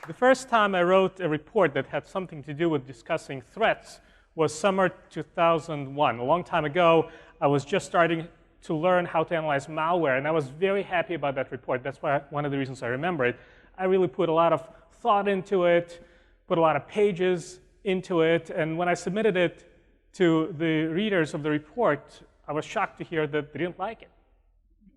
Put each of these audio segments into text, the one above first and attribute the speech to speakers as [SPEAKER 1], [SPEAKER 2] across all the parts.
[SPEAKER 1] The first time I wrote a report that had something to do with discussing threats was summer 2001. A long time ago, I was just starting to learn how to analyze malware, and I was very happy about that report. That's why one of the reasons I remember it. I really put a lot of thought into it, put a lot of pages into it, and when I submitted it to the readers of the report, I was shocked to hear that they didn't like it.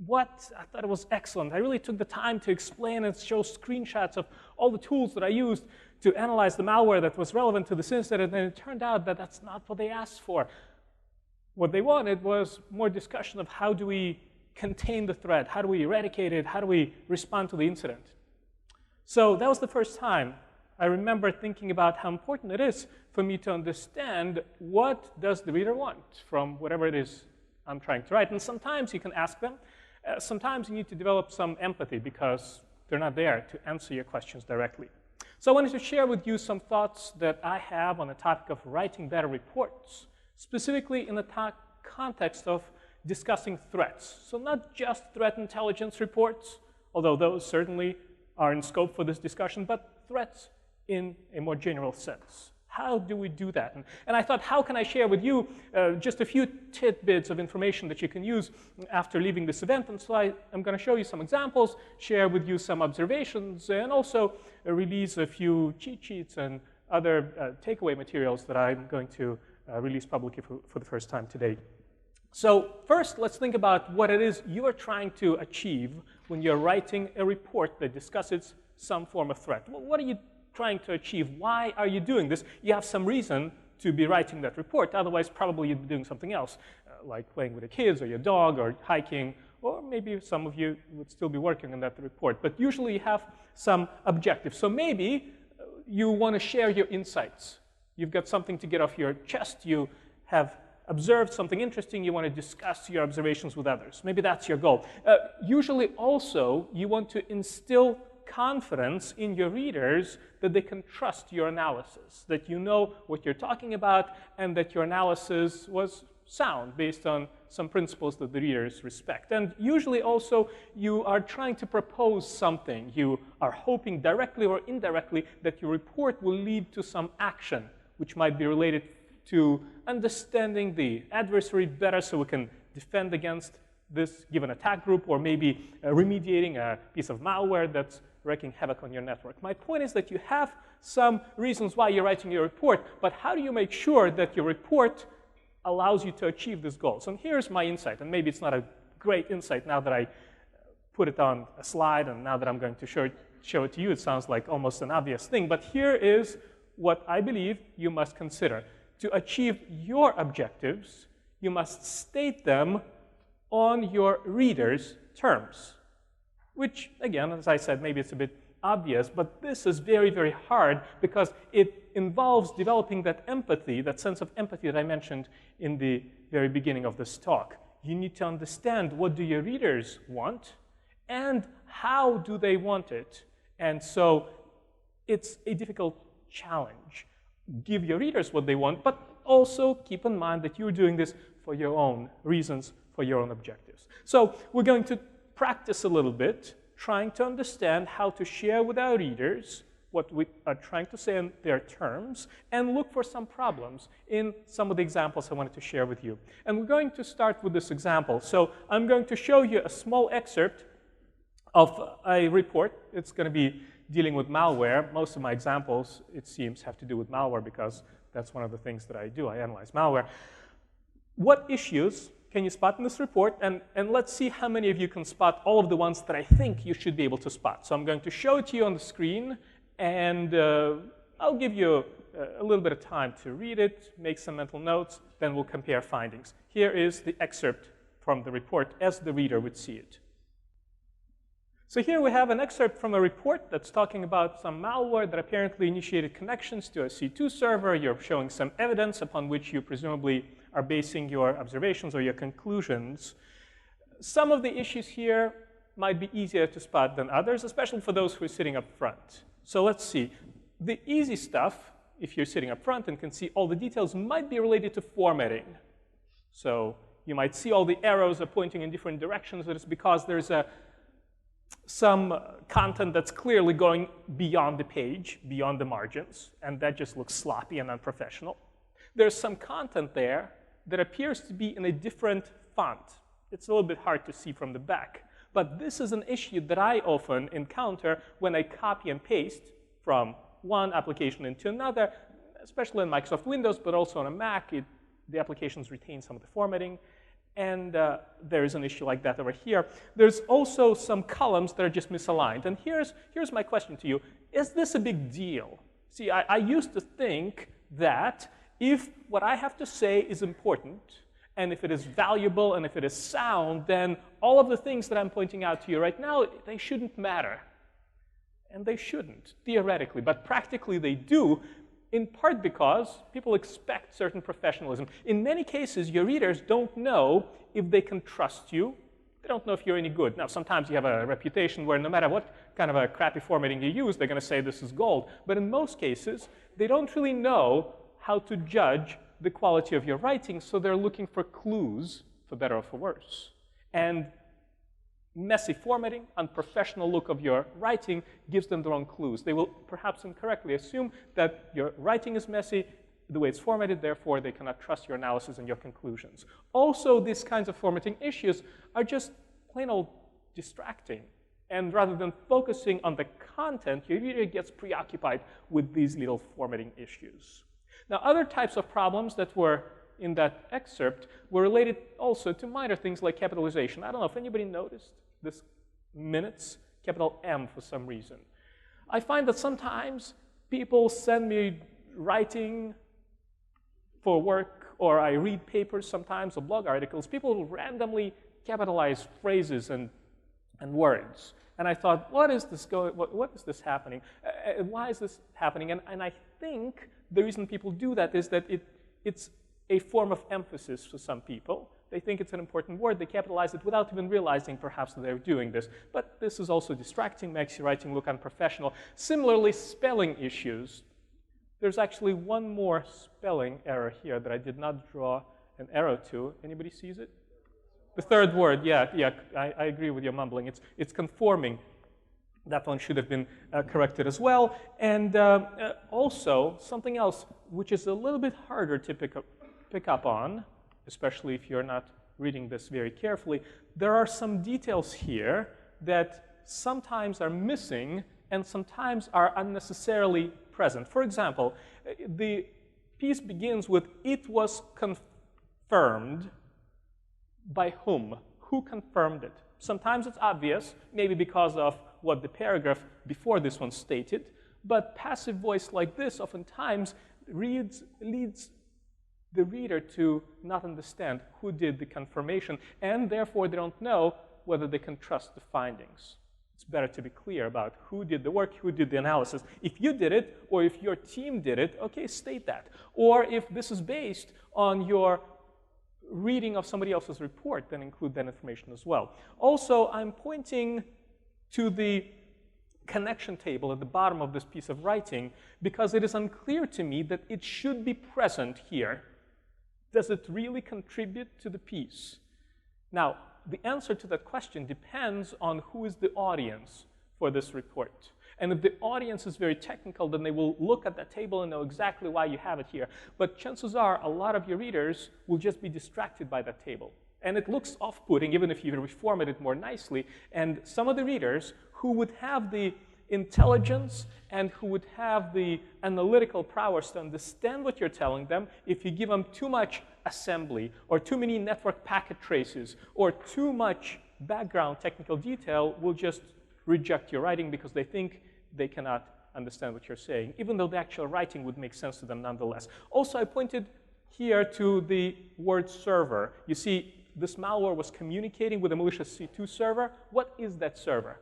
[SPEAKER 1] What? I thought it was excellent. I really took the time to explain and show screenshots of all the tools that I used to analyze the malware that was relevant to this incident, and it turned out that that's not what they asked for. What they wanted was more discussion of how do we contain the threat, how do we eradicate it, how do we respond to the incident. So that was the first time I remember thinking about how important it is for me to understand what does the reader want from whatever it is I'm trying to write. And sometimes you can ask them. Sometimes you need to develop some empathy because they're not there to answer your questions directly. So I wanted to share with you some thoughts that I have on the topic of writing better reports, specifically in the context of discussing threats. So not just threat intelligence reports, although those certainly are in scope for this discussion, but threats in a more general sense. How do we do that? And I thought, how can I share with you just a few tidbits of information that you can use after leaving this event? And so I'm going to show you some examples, share with you some observations, and also release a few cheat sheets and other takeaway materials that I'm going to release publicly for the first time today. So first, let's think about what it is you are trying to achieve when you're writing a report that discusses some form of threat. Well, what are you trying to achieve? Why are you doing this? You have some reason to be writing that report. Otherwise, probably you'd be doing something else, like playing with the kids or your dog or hiking, or maybe some of you would still be working on that report. But usually you have some objective. So maybe you want to share your insights. You've got something to get off your chest. You have observed something interesting. You want to discuss your observations with others. Maybe that's your goal. Usually also, you want to instill confidence in your readers that they can trust your analysis, that you know what you're talking about, and that your analysis was sound based on some principles that the readers respect. And usually also you are trying to propose something. You are hoping directly or indirectly that your report will lead to some action, which might be related to understanding the adversary better so we can defend against this given attack group, or maybe remediating a piece of malware that's wreaking havoc on your network. My point is that you have some reasons why you're writing your report, but how do you make sure that your report allows you to achieve this goal? So here's my insight, and maybe it's not a great insight now that I put it on a slide, and now that I'm going to show it to you, it sounds like almost an obvious thing, but here is what I believe you must consider. To achieve your objectives, you must state them on your readers' terms, which, again, as I said, maybe it's a bit obvious, but this is very, very hard because it involves developing that empathy, that sense of empathy that I mentioned in the very beginning of this talk. You need to understand what do your readers want and how do they want it. And so it's a difficult challenge. Give your readers what they want, but also keep in mind that you're doing this for your own reasons, for your own objectives. So we're going to practice a little bit, trying to understand how to share with our readers what we are trying to say in their terms, and look for some problems in some of the examples I wanted to share with you. And we're going to start with this example. So I'm going to show you a small excerpt of a report. It's going to be dealing with malware. Most of my examples, it seems, have to do with malware because that's one of the things that I do. I analyze malware. What issues can you spot in this report? And let's see how many of you can spot all of the ones that I think you should be able to spot. So I'm going to show it to you on the screen, and I'll give you a little bit of time to read it, make some mental notes, then we'll compare findings. Here is the excerpt from the report as the reader would see it. So here we have an excerpt from a report that's talking about some malware that apparently initiated connections to a C2 server. You're showing some evidence upon which you presumably are basing your observations or your conclusions. Some of the issues here might be easier to spot than others, especially for those who are sitting up front. So let's see. The easy stuff, if you're sitting up front and can see all the details, might be related to formatting. So you might see all the arrows are pointing in different directions. That is because there's a some content that's clearly going beyond the page, beyond the margins, and that just looks sloppy and unprofessional. There's some content there that appears to be in a different font. It's a little bit hard to see from the back. But this is an issue that I often encounter when I copy and paste from one application into another, especially in Microsoft Windows, but also on a Mac. The applications retain some of the formatting. And there is an issue like that over here. There's also some columns that are just misaligned. And here's my question to you. Is this a big deal? See, I used to think that if what I have to say is important, and if it is valuable, and if it is sound, then all of the things that I'm pointing out to you right now, they shouldn't matter. And they shouldn't, theoretically. But practically they do, in part because people expect certain professionalism. In many cases, your readers don't know if they can trust you. They don't know if you're any good. Now, sometimes you have a reputation where no matter what kind of a crappy formatting you use, they're going to say this is gold. But in most cases, they don't really know how to judge the quality of your writing, so they're looking for clues, for better or for worse. And messy formatting, unprofessional look of your writing gives them the wrong clues. They will perhaps incorrectly assume that your writing is messy, the way it's formatted, therefore they cannot trust your analysis and your conclusions. Also, these kinds of formatting issues are just plain old distracting. And rather than focusing on the content, your reader gets preoccupied with these little formatting issues. Now, other types of problems that were in that excerpt were related also to minor things like capitalization. I don't know if anybody noticed this minutes, capital M for some reason. I find that sometimes people send me writing for work, or I read papers sometimes, or blog articles. People will randomly capitalize phrases and words. And I thought, what is this happening? Why is this happening? And I think the reason people do that is that it's a form of emphasis for some people. They think it's an important word. They capitalize it without even realizing perhaps that they're doing this. But this is also distracting, makes your writing look unprofessional. Similarly, spelling issues. There's actually one more spelling error here that I did not draw an arrow to. Anybody sees it? The third word, yeah, I agree with your mumbling. It's conforming. That one should have been corrected as well. And also, something else which is a little bit harder to pick up on, especially if you're not reading this very carefully, there are some details here that sometimes are missing and sometimes are unnecessarily present. For example, the piece begins with, "It was confirmed." By whom? Who confirmed it? Sometimes it's obvious, maybe because of what the paragraph before this one stated, but passive voice like this oftentimes leads the reader to not understand who did the confirmation, and therefore they don't know whether they can trust the findings. It's better to be clear about who did the work, who did the analysis. If you did it, or if your team did it, okay, state that. Or if this is based on your reading of somebody else's report, then include that information as well. Also, I'm pointing to the connection table at the bottom of this piece of writing because it is unclear to me that it should be present here. Does it really contribute to the piece? Now, the answer to that question depends on who is the audience for this report. And if the audience is very technical, then they will look at that table and know exactly why you have it here. But chances are, a lot of your readers will just be distracted by that table. And it looks off-putting, even if you reformat it more nicely. And some of the readers who would have the intelligence and who would have the analytical prowess to understand what you're telling them, if you give them too much assembly, or too many network packet traces, or too much background technical detail, will just reject your writing because they think they cannot understand what you're saying, even though the actual writing would make sense to them nonetheless. Also, I pointed here to the word server. You see, this malware was communicating with a malicious C2 server. What is that server?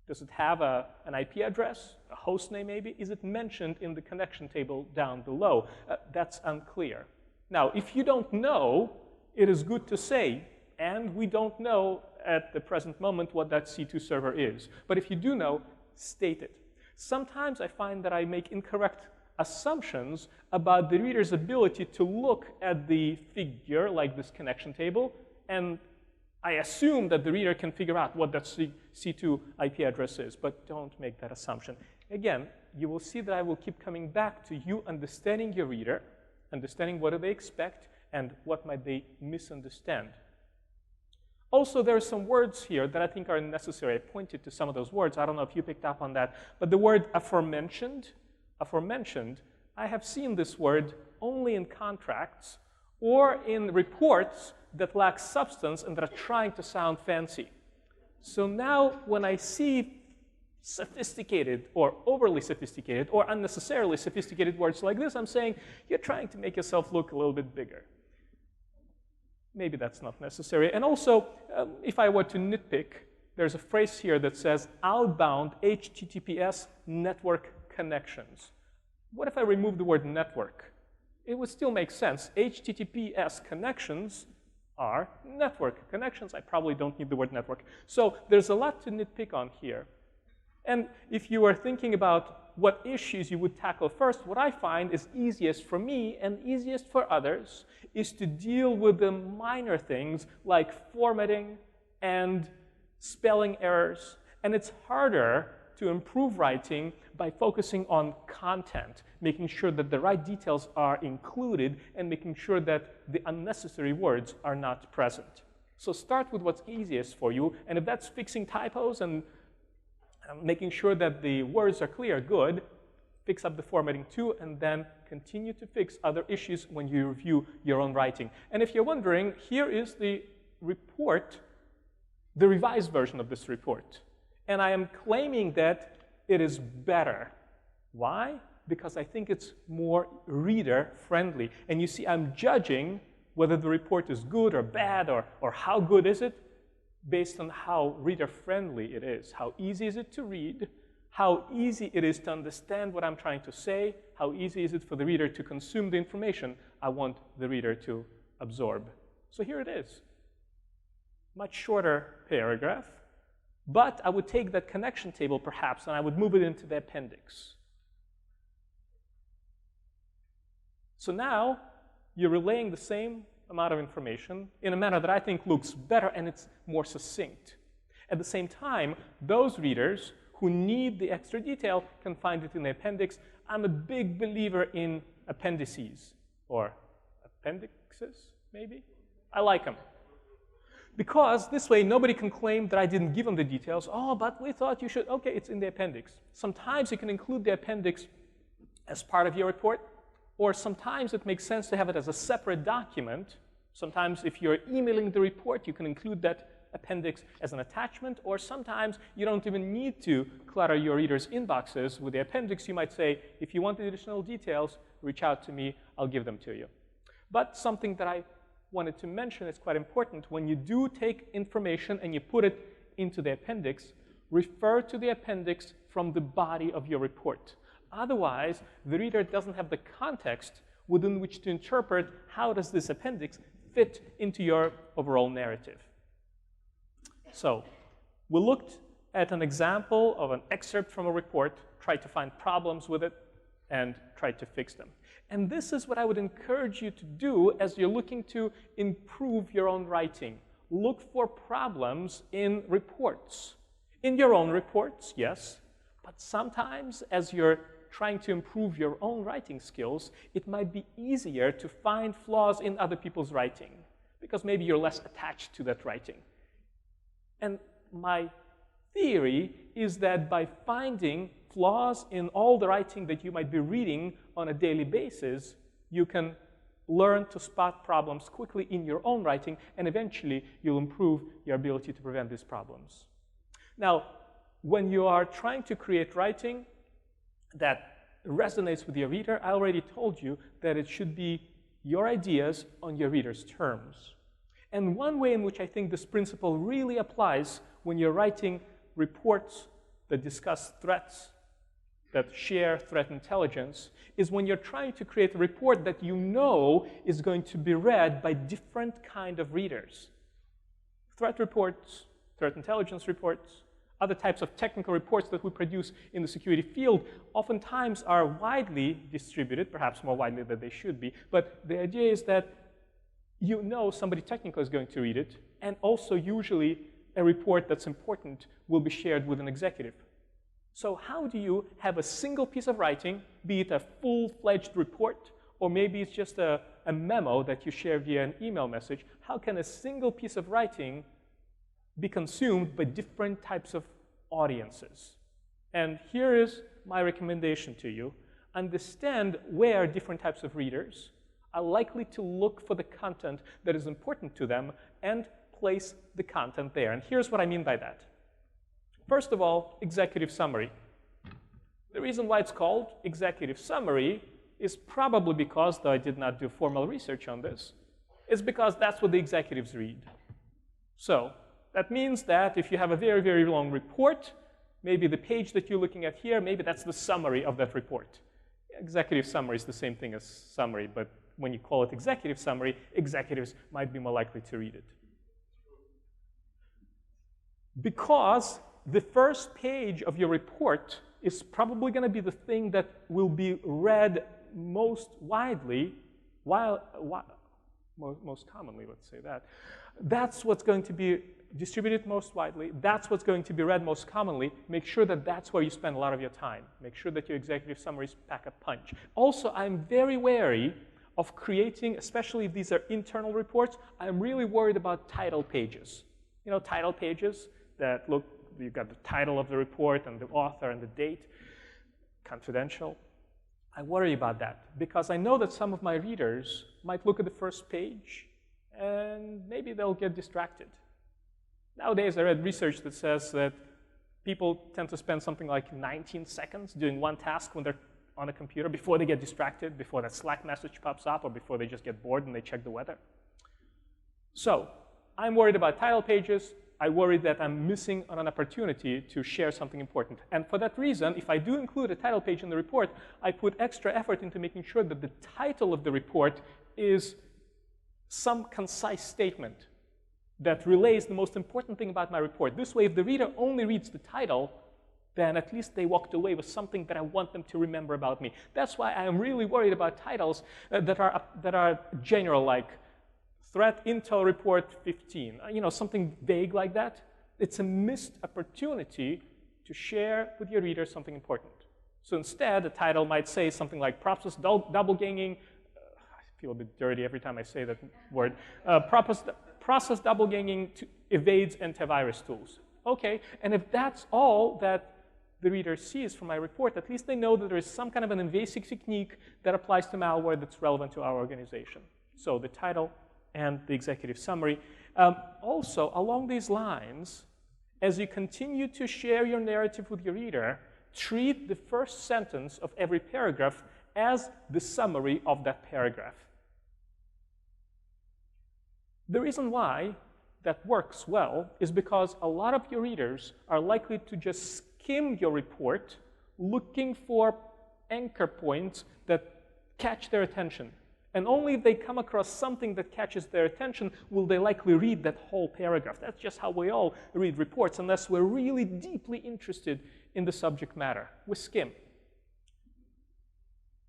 [SPEAKER 1] Does it have an IP address, a host name maybe? Is it mentioned in the connection table down below? That's unclear. Now, if you don't know, it is good to say, and we don't know at the present moment what that C2 server is. But if you do know, state it. Sometimes I find that I make incorrect assumptions about the reader's ability to look at the figure, like this connection table, and I assume that the reader can figure out what that C2 IP address is, but don't make that assumption. Again, you will see that I will keep coming back to you understanding your reader, understanding what do they expect, and what might they misunderstand. Also, there are some words here that I think are necessary. I pointed to some of those words. I don't know if you picked up on that. But the word aforementioned, I have seen this word only in contracts or in reports that lack substance and that are trying to sound fancy. So now when I see sophisticated or overly sophisticated or unnecessarily sophisticated words like this, I'm saying you're trying to make yourself look a little bit bigger. Maybe that's not necessary. And also, if I were to nitpick, there's a phrase here that says outbound HTTPS network connections. What if I remove the word network? It would still make sense. HTTPS connections are network connections. I probably don't need the word network. So there's a lot to nitpick on here. And if you are thinking about what issues you would tackle first, what I find is easiest for me and easiest for others is to deal with the minor things like formatting and spelling errors. And it's harder to improve writing by focusing on content, making sure that the right details are included and making sure that the unnecessary words are not present. So start with what's easiest for you, and if that's fixing typos and making sure that the words are clear, good. Fix up the formatting too, and then continue to fix other issues when you review your own writing. And if you're wondering, here is the report, the revised version of this report. And I am claiming that it is better. Why? Because I think it's more reader-friendly. And you see, I'm judging whether the report is good or bad or how good is it based on how reader-friendly it is. How easy is it to read? How easy it is to understand what I'm trying to say? How easy is it for the reader to consume the information I want the reader to absorb? So here it is. Much shorter paragraph. But I would take that connection table, perhaps, and I would move it into the appendix. So now you're relaying the same amount of information in a manner that I think looks better and it's more succinct. At the same time, those readers who need the extra detail can find it in the appendix. I'm a big believer in appendices, or appendixes, maybe? I like them. Because this way, nobody can claim that I didn't give them the details. Oh, but we thought you should. OK, it's in the appendix. Sometimes you can include the appendix as part of your report. Or sometimes it makes sense to have it as a separate document. Sometimes if you're emailing the report, you can include that appendix as an attachment. Or sometimes you don't even need to clutter your readers' inboxes with the appendix. You might say, if you want the additional details, reach out to me. I'll give them to you. But something that I wanted to mention is quite important. When you do take information and you put it into the appendix, refer to the appendix from the body of your report. Otherwise, the reader doesn't have the context within which to interpret how does this appendix fit into your overall narrative. So we looked at an example of an excerpt from a report, tried to find problems with it, and tried to fix them. And this is what I would encourage you to do as you're looking to improve your own writing. Look for problems in reports. In your own reports, yes, but sometimes as you're trying to improve your own writing skills, it might be easier to find flaws in other people's writing because maybe you're less attached to that writing. And my theory is that by finding flaws in all the writing that you might be reading on a daily basis, you can learn to spot problems quickly in your own writing, and eventually you'll improve your ability to prevent these problems. Now, when you are trying to create writing that resonates with your reader, I already told you that it should be your ideas on your reader's terms. And one way in which I think this principle really applies when you're writing reports that discuss threats, that share threat intelligence, is when you're trying to create a report that you know is going to be read by different kind of readers. Threat reports, threat intelligence reports, other types of technical reports that we produce in the security field oftentimes are widely distributed, perhaps more widely than they should be. But the idea is that you know somebody technical is going to read it, and also usually a report that's important will be shared with an executive. So how do you have a single piece of writing, be it a full-fledged report, or maybe it's just a memo that you share via an email message? How can a single piece of writing be consumed by different types of audiences? And here is my recommendation to you. Understand where different types of readers are likely to look for the content that is important to them and place the content there. And here's what I mean by that. First of all, executive summary. The reason why it's called executive summary is probably because, though I did not do formal research on this, is because that's what the executives read. So that means that if you have a very, very long report, maybe the page that you're looking at here, maybe that's the summary of that report. Executive summary is the same thing as summary, but when you call it executive summary, executives might be more likely to read it. Because the first page of your report is probably going to be the thing that will be read most widely, most commonly, let's say that. That's what's going to be distributed most widely. That's what's going to be read most commonly. Make sure that that's where you spend a lot of your time. Make sure that your executive summaries pack a punch. Also, I'm very wary of creating, especially if these are internal reports, I'm really worried about title pages. You know, title pages that look, you've got the title of the report and the author and the date, confidential. I worry about that because I know that some of my readers might look at the first page and maybe they'll get distracted. Nowadays, I read research that says that people tend to spend something like 19 seconds doing one task when they're on a computer before they get distracted, before that Slack message pops up, or before they just get bored and they check the weather. So I'm worried about title pages. I worry that I'm missing on an opportunity to share something important. And for that reason, if I do include a title page in the report, I put extra effort into making sure that the title of the report is some concise statement that relays the most important thing about my report. This way, if the reader only reads the title, then at least they walked away with something that I want them to remember about me. That's why I am really worried about titles that are general, like Threat Intel Report 15, you know, something vague like that. It's a missed opportunity to share with your readers something important. So instead, the title might say something like process double ganging. I feel a bit dirty every time I say that word. Process double ganging evades antivirus tools. Okay, and if that's all that the reader sees from my report, at least they know that there is some kind of an invasive technique that applies to malware that's relevant to our organization. So the title and the executive summary. Also, along these lines, as you continue to share your narrative with your reader, treat the first sentence of every paragraph as the summary of that paragraph. The reason why that works well is because a lot of your readers are likely to just skim your report looking for anchor points that catch their attention. And only if they come across something that catches their attention will they likely read that whole paragraph. That's just how we all read reports, unless we're really deeply interested in the subject matter. We skim.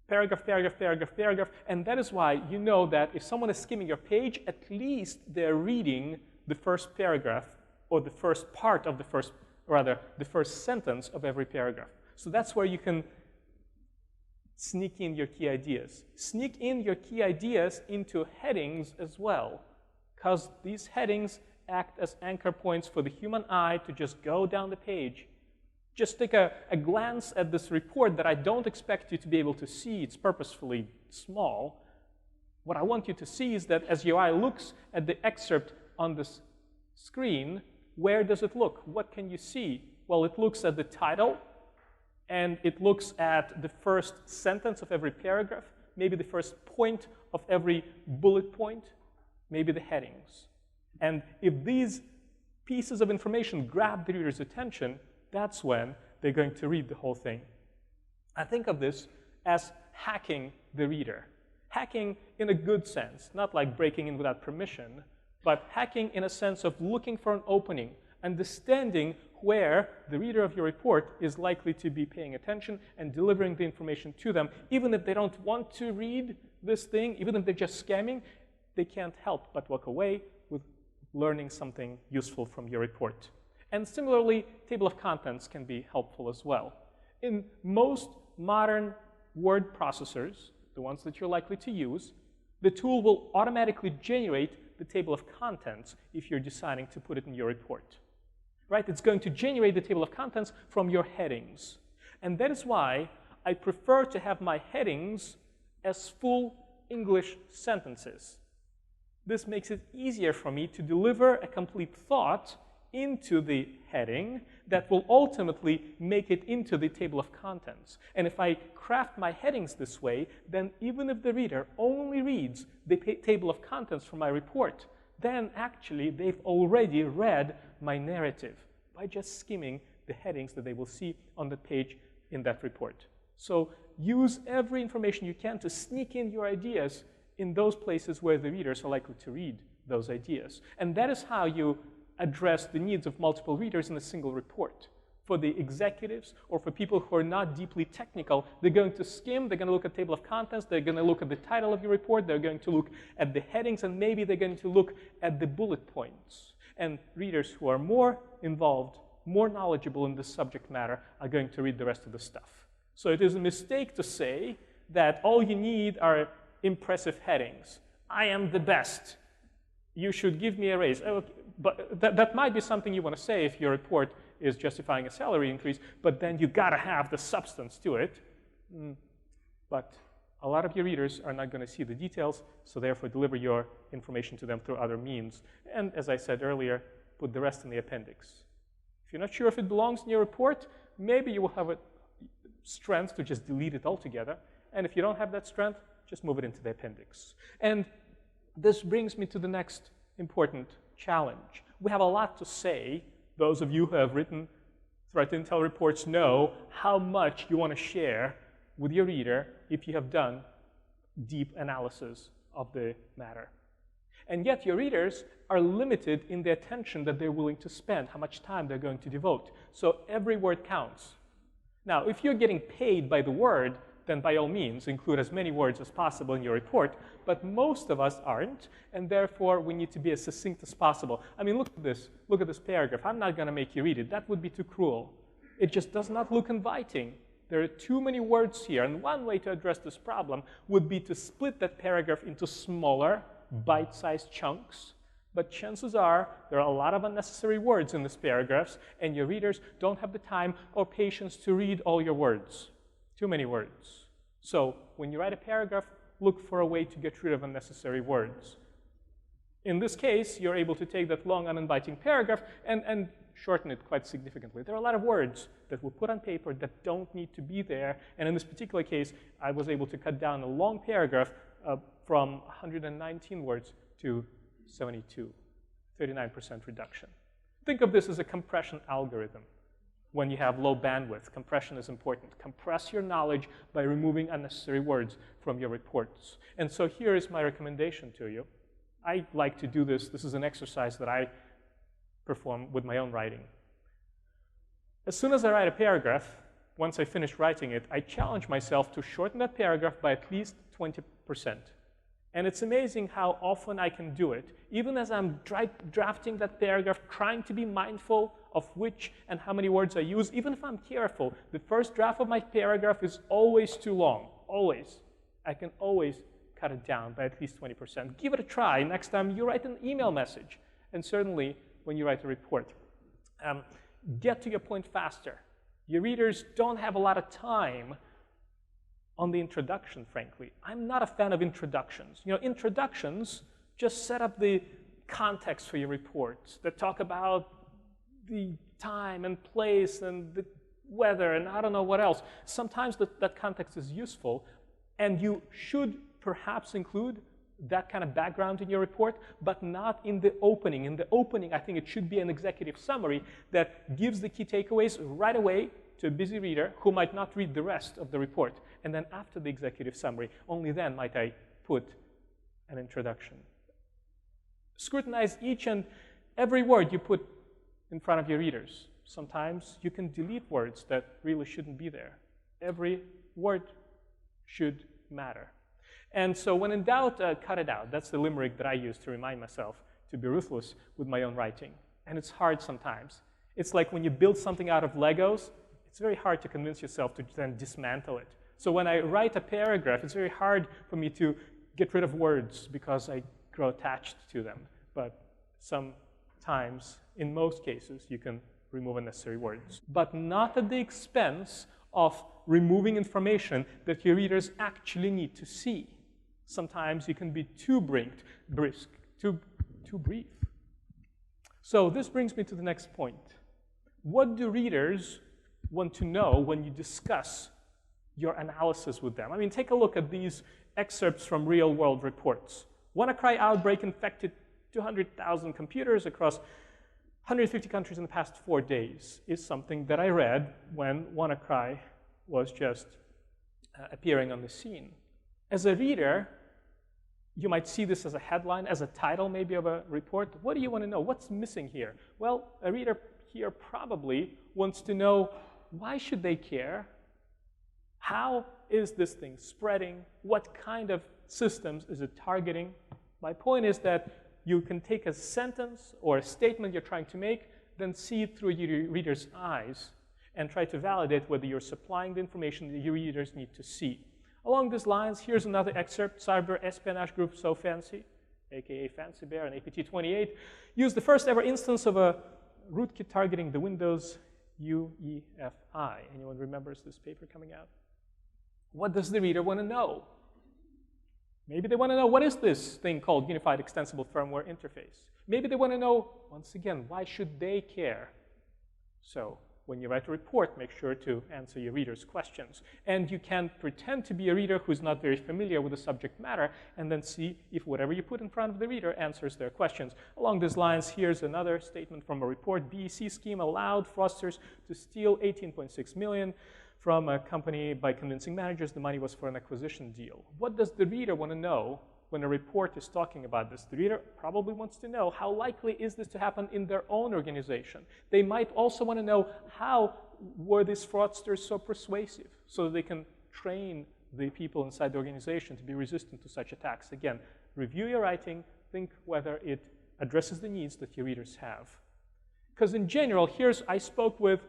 [SPEAKER 1] Paragraph, paragraph, paragraph, paragraph. And that is why you know that if someone is skimming your page, at least they're reading the first paragraph or the first part of the first sentence of every paragraph. So that's where you can sneak in your key ideas. Sneak in your key ideas into headings as well, because these headings act as anchor points for the human eye to just go down the page. Just take a glance at this report that I don't expect you to be able to see. It's purposefully small. What I want you to see is that as your eye looks at the excerpt on this screen, where does it look? What can you see? Well, it looks at the title, and it looks at the first sentence of every paragraph, maybe the first point of every bullet point, maybe the headings. And if these pieces of information grab the reader's attention, that's when they're going to read the whole thing. I think of this as hacking the reader. Hacking in a good sense, not like breaking in without permission, but hacking in a sense of looking for an opening, understanding where the reader of your report is likely to be paying attention and delivering the information to them. Even if they don't want to read this thing, even if they're just scamming, they can't help but walk away with learning something useful from your report. And similarly, table of contents can be helpful as well. In most modern word processors, the ones that you're likely to use, the tool will automatically generate the table of contents if you're deciding to put it in your report. Right? It's going to generate the table of contents from your headings. And that is why I prefer to have my headings as full English sentences. This makes it easier for me to deliver a complete thought into the heading that will ultimately make it into the table of contents. And if I craft my headings this way, then even if the reader only reads the table of contents from my report, then actually they've already read my narrative by just skimming the headings that they will see on the page in that report. So use every information you can to sneak in your ideas in those places where the readers are likely to read those ideas. And that is how you address the needs of multiple readers in a single report. For the executives or for people who are not deeply technical, they're going to skim, they're going to look at table of contents, they're going to look at the title of your report, they're going to look at the headings, and maybe they're going to look at the bullet points. And readers who are more involved, more knowledgeable in the subject matter are going to read the rest of the stuff. So it is a mistake to say that all you need are impressive headings. I am the best. You should give me a raise. But that might be something you want to say if your report is justifying a salary increase, but then you got to have the substance to it. But a lot of your readers are not going to see the details, so therefore deliver your information to them through other means. And as I said earlier, put the rest in the appendix. If you're not sure if it belongs in your report, maybe you will have a strength to just delete it altogether. And if you don't have that strength, just move it into the appendix. And this brings me to the next important challenge. We have a lot to say. Those of you who have written threat intel reports know how much you want to share with your reader if you have done deep analysis of the matter. And yet your readers are limited in the attention that they're willing to spend, how much time they're going to devote. So every word counts. Now, if you're getting paid by the word, then by all means include as many words as possible in your report, but most of us aren't, and therefore we need to be as succinct as possible. I mean, look at this paragraph. I'm not going to make you read it. That would be too cruel. It just does not look inviting. There are too many words here, and one way to address this problem would be to split that paragraph into smaller, bite-sized chunks. But chances are there are a lot of unnecessary words in this paragraph, and your readers don't have the time or patience to read all your words. Too many words. So when you write a paragraph, look for a way to get rid of unnecessary words. In this case, you're able to take that long, uninviting paragraph and shorten it quite significantly. There are a lot of words that we'll put on paper that don't need to be there. And in this particular case, I was able to cut down a long paragraph from 119 words to 72, 39% reduction. Think of this as a compression algorithm. When you have low bandwidth, compression is important. Compress your knowledge by removing unnecessary words from your reports. And so here is my recommendation to you. I like to do this. This is an exercise that I perform with my own writing. As soon as I write a paragraph, once I finish writing it, I challenge myself to shorten that paragraph by at least 20%. And it's amazing how often I can do it. Even as I'm drafting that paragraph, trying to be mindful of which and how many words I use, even if I'm careful, the first draft of my paragraph is always too long, always. I can always cut it down by at least 20%. Give it a try next time you write an email message, and certainly when you write a report. Get to your point faster. Your readers don't have a lot of time on the introduction, frankly. I'm not a fan of introductions. You know, introductions just set up the context for your reports that talk about the time and place and the weather and I don't know what else. Sometimes that context is useful, and you should perhaps include that kind of background in your report, but not in the opening. In the opening, I think it should be an executive summary that gives the key takeaways right away to a busy reader who might not read the rest of the report. And then after the executive summary, only then might I put an introduction. Scrutinize each and every word you put in front of your readers. Sometimes you can delete words that really shouldn't be there. Every word should matter. And so when in doubt, cut it out. That's the limerick that I use to remind myself to be ruthless with my own writing. And it's hard sometimes. It's like when you build something out of Legos, it's very hard to convince yourself to then dismantle it. So when I write a paragraph, it's very hard for me to get rid of words because I grow attached to them. But sometimes, in most cases, you can remove unnecessary words. But not at the expense of removing information that your readers actually need to see. Sometimes you can be too brisk, too brief. So this brings me to the next point. What do readers want to know when you discuss your analysis with them? I mean, take a look at these excerpts from real-world reports. WannaCry outbreak infected 200,000 computers across 150 countries in the past 4 days is something that I read when WannaCry was just appearing on the scene. As a reader, you might see this as a headline, as a title maybe of a report. What do you want to know? What's missing here? Well, a reader here probably wants to know, why should they care? How is this thing spreading? What kind of systems is it targeting? My point is that you can take a sentence or a statement you're trying to make, then see it through your reader's eyes and try to validate whether you're supplying the information that your readers need to see. Along these lines, here's another excerpt. Cyber espionage group So Fancy, aka Fancy Bear and APT28, used the first ever instance of a rootkit targeting the Windows UEFI. Anyone remembers this paper coming out? What does the reader want to know? Maybe they want to know, what is this thing called Unified Extensible Firmware Interface? Maybe they want to know, once again, why should they care? So when you write a report, make sure to answer your reader's questions. And you can pretend to be a reader who's not very familiar with the subject matter, and then see if whatever you put in front of the reader answers their questions. Along these lines, here's another statement from a report. BEC scheme allowed fraudsters to steal 18.6 million from a company by convincing managers the money was for an acquisition deal. What does the reader want to know when a report is talking about this? The reader probably wants to know, how likely is this to happen in their own organization? They might also want to know, how were these fraudsters so persuasive, so that they can train the people inside the organization to be resistant to such attacks. Again, review your writing, think whether it addresses the needs that your readers have. Because in general, I spoke with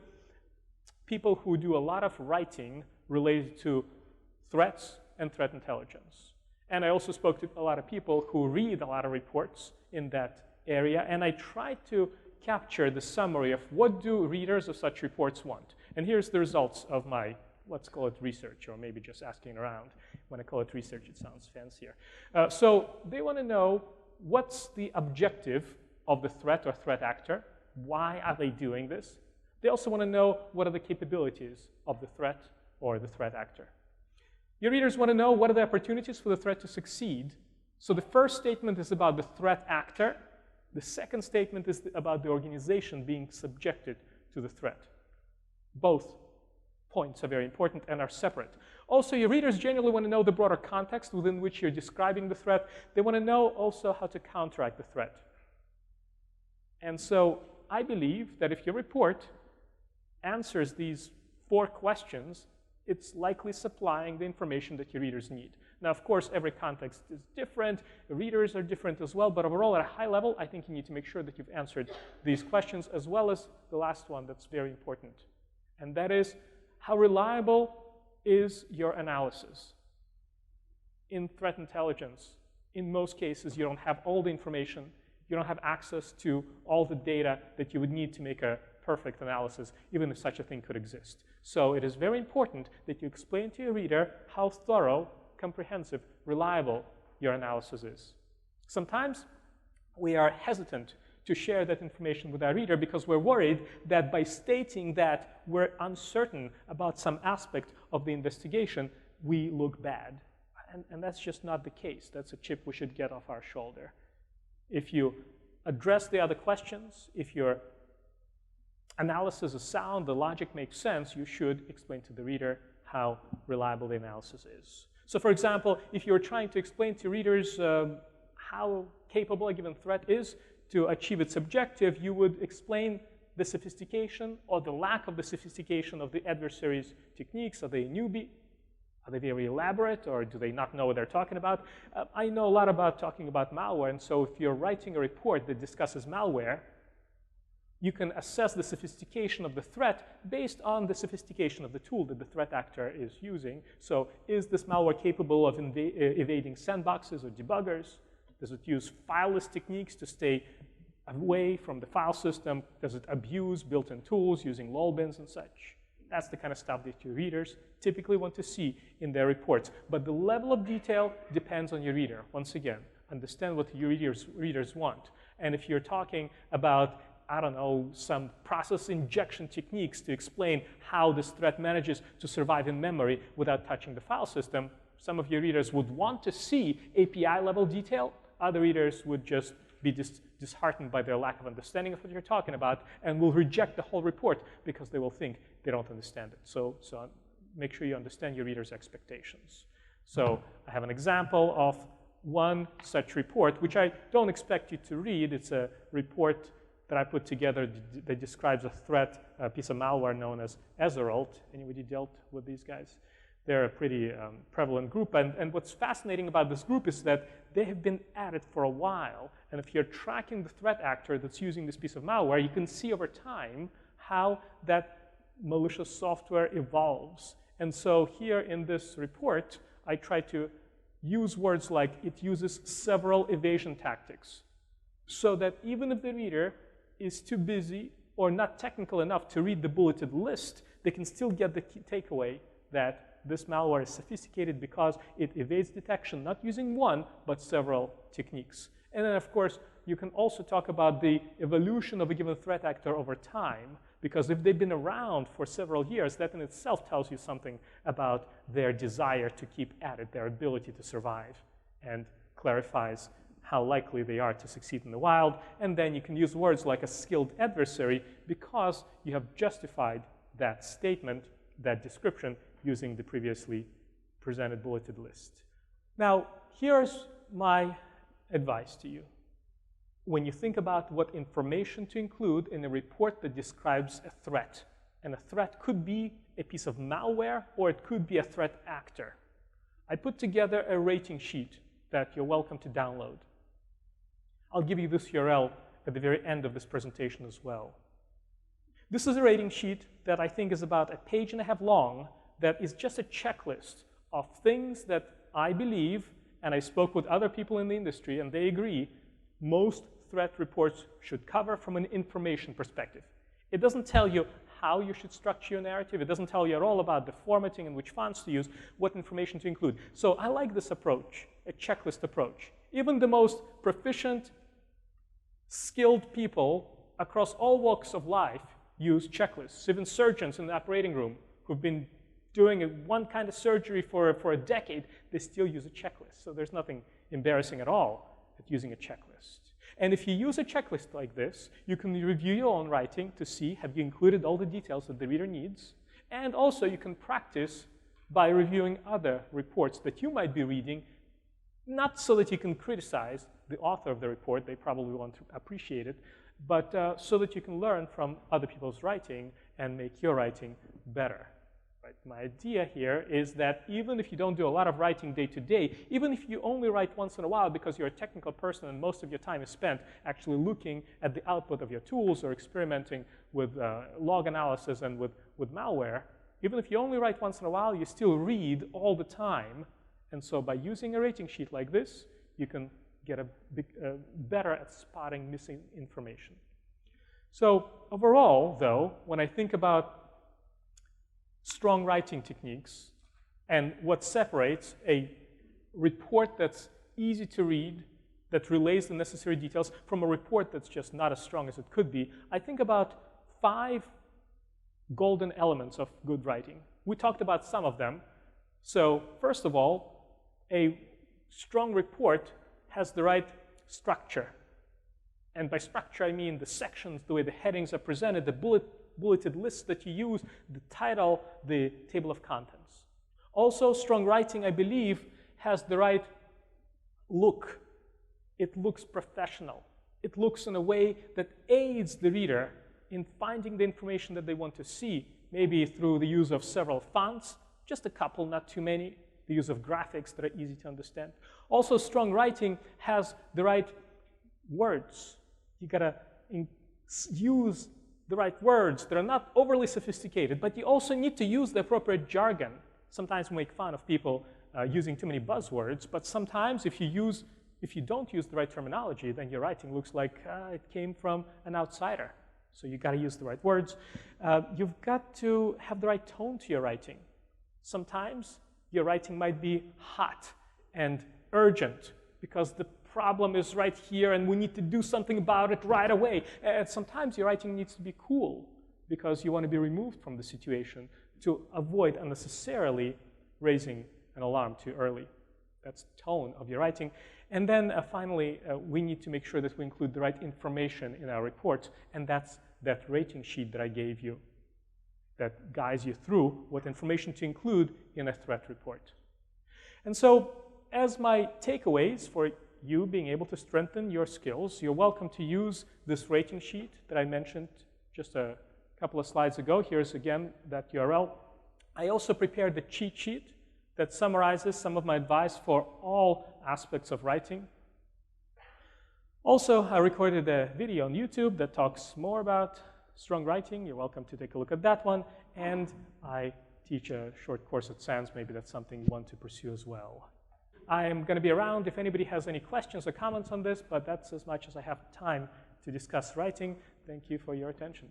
[SPEAKER 1] people who do a lot of writing related to threats and threat intelligence. And I also spoke to a lot of people who read a lot of reports in that area, and I tried to capture the summary of what do readers of such reports want. And here's the results of my, let's call it research, or maybe just asking around. When I call it research, it sounds fancier. So they want to know, what's the objective of the threat or threat actor? Why are they doing this? They also want to know, what are the capabilities of the threat or the threat actor? Your readers want to know, what are the opportunities for the threat to succeed? So the first statement is about the threat actor. The second statement is about the organization being subjected to the threat. Both points are very important and are separate. Also, your readers generally want to know the broader context within which you're describing the threat. They want to know also how to counteract the threat. And so I believe that if your report answers these 4 questions, it's likely supplying the information that your readers need. Now, of course, every context is different. The readers are different as well. But overall, at a high level, I think you need to make sure that you've answered these questions, as well as the last one that's very important. And that is, how reliable is your analysis? In threat intelligence, in most cases, you don't have all the information. You don't have access to all the data that you would need to make a perfect analysis, even if such a thing could exist. So it is very important that you explain to your reader how thorough, comprehensive, reliable your analysis is. Sometimes we are hesitant to share that information with our reader because we're worried that by stating that we're uncertain about some aspect of the investigation, we look bad. And that's just not the case. That's a chip we should get off our shoulder. If you address the other questions, if your analysis is sound, the logic makes sense, you should explain to the reader how reliable the analysis is. So for example, if you're trying to explain to readers how capable a given threat is to achieve its objective, you would explain the sophistication or the lack of the sophistication of the adversary's techniques. Are they a newbie? Are they very elaborate, or do they not know what they're talking about? I know a lot about talking about malware, and so if you're writing a report that discusses malware, you can assess the sophistication of the threat based on the sophistication of the tool that the threat actor is using. So is this malware capable of evading sandboxes or debuggers? Does it use fileless techniques to stay away from the file system? Does it abuse built-in tools using lol bins and such? That's the kind of stuff that your readers typically want to see in their reports. But the level of detail depends on your reader. Once again, understand what your readers want. And if you're talking about, I don't know, some process injection techniques to explain how this threat manages to survive in memory without touching the file system, some of your readers would want to see API-level detail. Other readers would just be disheartened by their lack of understanding of what you're talking about and will reject the whole report because they will think they don't understand it. So make sure you understand your readers' expectations. So I have an example of one such report, which I don't expect you to read. It's a report that I put together that describes a threat, a piece of malware known as Ezeralt. Anybody dealt with these guys? They're a pretty prevalent group. And what's fascinating about this group is that they have been at it for a while. And if you're tracking the threat actor that's using this piece of malware, you can see over time how that malicious software evolves. And so here in this report, I try to use words like it uses several evasion tactics, so that even if the reader is too busy or not technical enough to read the bulleted list, they can still get the key takeaway that this malware is sophisticated because it evades detection, not using one, but several techniques. And then, of course, you can also talk about the evolution of a given threat actor over time, because if they've been around for several years, that in itself tells you something about their desire to keep at it, their ability to survive, and clarifies how likely they are to succeed in the wild. And then you can use words like a skilled adversary because you have justified that statement, that description, using the previously presented bulleted list. Now, here's my advice to you. When you think about what information to include in a report that describes a threat, and a threat could be a piece of malware or it could be a threat actor, I put together a rating sheet that you're welcome to download. I'll give you this URL at the very end of this presentation as well. This is a rating sheet that I think is about 1.5 pages long that is just a checklist of things that I believe, and I spoke with other people in the industry, and they agree, most threat reports should cover from an information perspective. It doesn't tell you how you should structure your narrative. It doesn't tell you at all about the formatting and which fonts to use, what information to include. So I like this approach, a checklist approach. Even the most proficient, skilled people across all walks of life use checklists. Even surgeons in the operating room who've been doing one kind of surgery for a decade, they still use a checklist. So there's nothing embarrassing at all at using a checklist. And if you use a checklist like this, you can review your own writing to see have you included all the details that the reader needs. And also you can practice by reviewing other reports that you might be reading, not so that you can criticize the author of the report, they probably won't appreciate it, but so that you can learn from other people's writing and make your writing better. Right? My idea here is that even if you don't do a lot of writing day to day, even if you only write once in a while because you're a technical person and most of your time is spent actually looking at the output of your tools or experimenting with log analysis and with malware, even if you only write once in a while, you still read all the time. And so by using a rating sheet like this, you can get better at spotting missing information. So overall, though, when I think about strong writing techniques and what separates a report that's easy to read, that relays the necessary details, from a report that's just not as strong as it could be, I think about 5 golden elements of good writing. We talked about some of them. So first of all, a strong report has the right structure. And by structure, I mean the sections, the way the headings are presented, the bulleted lists that you use, the title, the table of contents. Also, strong writing, I believe, has the right look. It looks professional. It looks in a way that aids the reader in finding the information that they want to see, maybe through the use of several fonts, just a couple, not too many. The use of graphics that are easy to understand. Also, strong writing has the right words. You gotta use the right words that are not overly sophisticated, but you also need to use the appropriate jargon. Sometimes we make fun of people using too many buzzwords, but sometimes if you don't use the right terminology, then your writing looks like it came from an outsider. So you gotta use the right words. You've got to have the right tone to your writing. Sometimes your writing might be hot and urgent because the problem is right here and we need to do something about it right away. And sometimes your writing needs to be cool because you want to be removed from the situation to avoid unnecessarily raising an alarm too early. That's the tone of your writing. And then finally, we need to make sure that we include the right information in our reports, and that's that rating sheet that I gave you that guides you through what information to include in a threat report. And so, as my takeaways for you being able to strengthen your skills, you're welcome to use this rating sheet that I mentioned just a couple of slides ago. Here's again that URL. I also prepared the cheat sheet that summarizes some of my advice for all aspects of writing. Also, I recorded a video on YouTube that talks more about strong writing. You're welcome to take a look at that one. And I teach a short course at SANS. Maybe that's something you want to pursue as well. I'm going to be around if anybody has any questions or comments on this, but that's as much as I have time to discuss writing. Thank you for your attention.